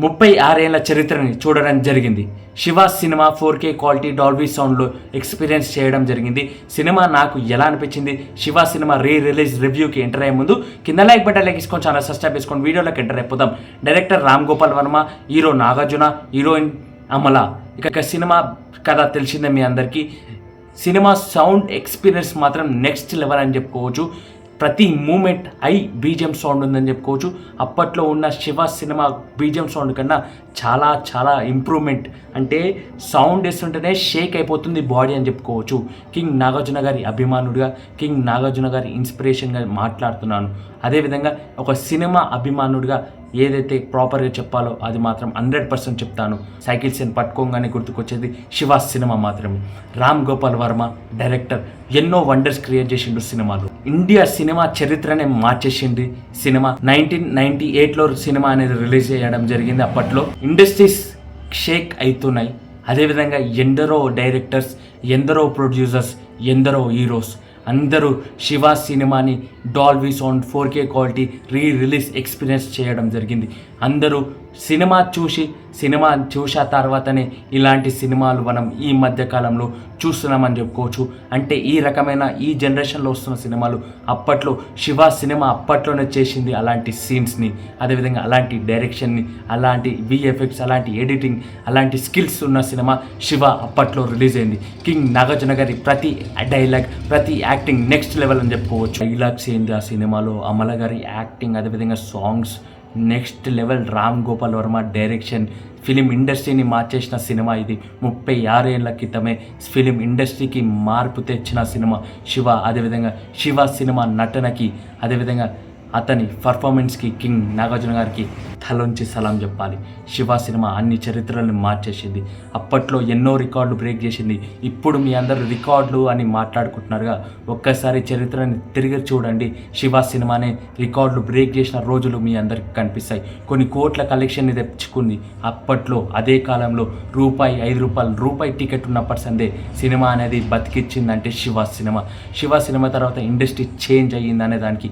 36 ఏళ్ల చరిత్రని చూడడం జరిగింది. Shiva cinema 4K quality Dolby సౌండ్లో ఎక్స్పీరియన్స్ చేయడం జరిగింది. సినిమా నాకు ఎలా అనిపించింది, శివ సినిమా రిలీజ్ రివ్యూకి ఎంటర్ అయ్యే ముందు కింద లైక్ బటన్ వేసుకొని ఛానల్ సబ్స్క్రైబ్ చేసుకొని వీడియోలోకి ఎంటర్ అయిపోదాం. Director Ram Gopal Varma, hero Nagarjuna, heroine Amala. ఇక సినిమా కథ తెలిసిందే మీ అందరికీ. సినిమా సౌండ్ ఎక్స్పీరియన్స్ మాత్రం నెక్స్ట్ లెవెల్ అని చెప్పుకోవచ్చు. ప్రతి మూమెంట్ హై బీజిఎం సౌండ్ ఉందని చెప్పుకోవచ్చు. అప్పట్లో ఉన్న శివ సినిమా బీజిఎం సౌండ్ కన్నా చాలా చాలా ఇంప్రూవ్మెంట్. అంటే సౌండ్ వేస్తుంటేనే షేక్ అయిపోతుంది బాడీ అని చెప్పుకోవచ్చు. కింగ్ నాగార్జున గారి అభిమానుడిగా, కింగ్ నాగార్జున గారి ఇన్స్పిరేషన్గా మాట్లాడుతున్నాను. అదేవిధంగా ఒక సినిమా అభిమానుడిగా ఏదైతే ప్రాపర్గా చెప్పాలో అది మాత్రం 100% చెప్తాను. సైకిల్ సెన్ పట్టుకోగానే గుర్తుకొచ్చేది శివ సినిమా మాత్రమే. రామ్ గోపాల్ వర్మ డైరెక్టర్ ఎన్నో వండర్స్ క్రియేట్ చేసిండు సినిమాలో. ఇండియా సినిమా చరిత్రనే మార్చేసింది సినిమా. 1998లో సినిమా అనేది రిలీజ్ చేయడం జరిగింది. అప్పట్లో ఇండస్ట్రీస్ షేక్ అవుతున్నాయి. అదేవిధంగా ఎందరో డైరెక్టర్స్, ఎందరో ప్రొడ్యూసర్స్, ఎందరో హీరోస్ అందరూ శివ సినిమాని Dolby sound 4K quality release experience చేయడం జరిగింది. అందరూ సినిమా చూసిన తర్వాతనే ఇలాంటి సినిమాలు మనం ఈ మధ్యకాలంలో చూస్తున్నామని చెప్పుకోవచ్చు. అంటే ఈ రకమైన ఈ జనరేషన్లో వస్తున్న సినిమాలు అప్పట్లో శివ సినిమా అప్పట్లోనే చేసింది అలాంటి సీన్స్ని, అదేవిధంగా అలాంటి డైరెక్షన్ని, అలాంటి విఎఫ్ఎక్స్, అలాంటి ఎడిటింగ్, అలాంటి స్కిల్స్ ఉన్న సినిమా శివ అప్పట్లో రిలీజ్ అయింది. కింగ్ నాగార్జున గారి ప్రతి డైలాగ్, ప్రతి యాక్టింగ్ నెక్స్ట్ లెవెల్ అని చెప్పుకోవచ్చు. డైలాగ్స్ ఏంది ఆ సినిమాలో, అమల గారి యాక్టింగ్, అదేవిధంగా songs next level. Ram Gopal Varma direction film ఇండస్ట్రీని మార్చేసిన సినిమా ఇది. 36 ఏళ్ల క్రితమే ఫిలిం ఇండస్ట్రీకి మార్పు తెచ్చిన సినిమా శివ. అదేవిధంగా శివ సినిమా నటనకి, అదేవిధంగా అతని పర్ఫార్మెన్స్కి కింగ్ నాగార్జున గారికి తలొంచి సలాం చెప్పాలి. శివ సినిమా అన్ని చరిత్రలను మార్చేసింది. అప్పట్లో ఎన్నో రికార్డులు బ్రేక్ చేసింది. ఇప్పుడు మీ అందరూ రికార్డులు అని మాట్లాడుకుంటున్నారుగా, ఒక్కసారి చరిత్రని తిరిగి చూడండి. శివ సినిమానే రికార్డులు బ్రేక్ చేసిన రోజులు మీ అందరికి కనిపిస్తాయి. కొన్ని కోట్ల కలెక్షన్ని తెచ్చుకుంది. అప్పట్లో అదే కాలంలో రూపాయి, 5 రూపాయలు, రూపాయి టికెట్ ఉన్నప్పటి సందే సినిమా అనేది బతికిచ్చిందంటే శివ సినిమా. శివ సినిమా తర్వాత ఇండస్ట్రీ చేంజ్ అయ్యిందనే దానికి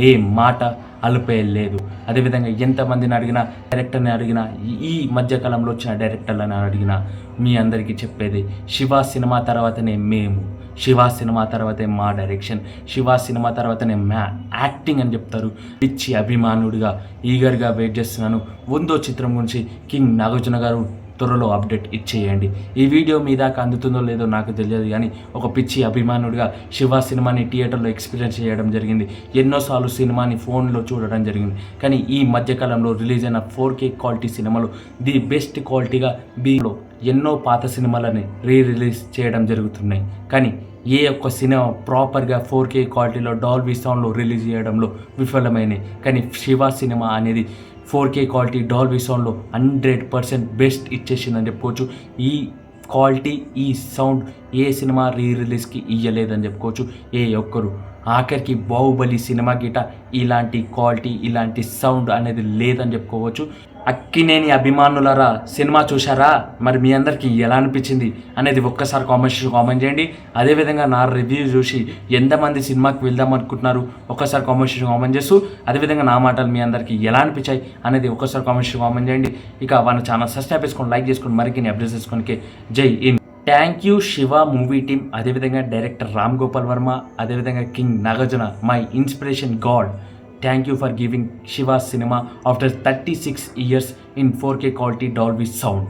ఏ మాట అలుపేయలేదు. అదేవిధంగా ఎంతమందిని అడిగినా, డైరెక్టర్ని అడిగినా, ఈ మధ్యకాలంలో వచ్చిన డైరెక్టర్లను అడిగినా మీ అందరికీ చెప్పేది శివ సినిమా తర్వాతనే మేము, శివ సినిమా తర్వాతే మా డైరెక్షన్, శివ సినిమా తర్వాతనే మా యాక్టింగ్ అని చెప్తారు. పిచ్చి అభిమానుడిగా ఈగర్గా వెయిట్ చేస్తున్నాను. 100వ చిత్రం గురించి కింగ్ నాగార్జున గారు త్వరలో అప్డేట్ ఇచ్చేయండి. ఈ వీడియో మీ దాకా అందుతుందో లేదో నాకు తెలియదు, కానీ ఒక పిచ్చి అభిమానుడిగా శివ సినిమాని థియేటర్లో ఎక్స్పీరియన్స్ చేయడం జరిగింది. ఎన్నోసార్లు సినిమాని ఫోన్లో చూడడం జరిగింది. కానీ ఈ మధ్యకాలంలో రిలీజ్ అయిన 4K క్వాలిటీ సినిమాలు ది బెస్ట్ క్వాలిటీగా బీలో ఎన్నో పాత సినిమాలని రిలీజ్ చేయడం జరుగుతున్నాయి. కానీ ఏ ఒక్క సినిమా ప్రాపర్గా 4K క్వాలిటీలో డాల్బీ సౌండ్లో రిలీజ్ చేయడంలో విఫలమైనాయి. కానీ శివ సినిమా అనేది 4K క్వాలిటీ డాల్బీ సౌండ్లో 100% బెస్ట్ ఇచ్చేసిందని చెప్పుకోవచ్చు. ఈ క్వాలిటీ, ఈ సౌండ్ ఏ సినిమా రిలీజ్కి ఇయ్యలేదని చెప్పుకోవచ్చు ఏ ఒక్కరు. ఆఖరికి బాహుబలి సినిమా గిట ఇలాంటి క్వాలిటీ, ఇలాంటి సౌండ్ అనేది లేదని చెప్పుకోవచ్చు. అక్కినేని అభిమానులరా, సినిమా చూశారా? మరి మీ అందరికీ ఎలా అనిపించింది అనేది ఒక్కసారి కామెంట్ చేయండి. అదేవిధంగా నా రివ్యూ చూసి ఎంతమంది సినిమాకి వెళ్దాం అనుకుంటున్నారు ఒక్కసారి కామెంట్ చేస్తూ, అదేవిధంగా నా మాటలు మీ అందరికీ ఎలా అనిపించాయి అనేది ఒక్కసారి కామెంట్ చేయండి. ఇక మన ఛానల్ సబ్స్క్రైబ్ చేసుకొని, లైక్ చేసుకొని, మరిన్ని అప్డేట్స్ చేసుకోనికి జై Hind. Thank you Shiva movie team, అదేవిధంగా డైరెక్టర్ రామ్ గోపాల్ వర్మ, అదేవిధంగా king Nagarjuna, my inspiration God. Thank you for giving Shiva cinema after 36 years in 4K quality Dolby sound.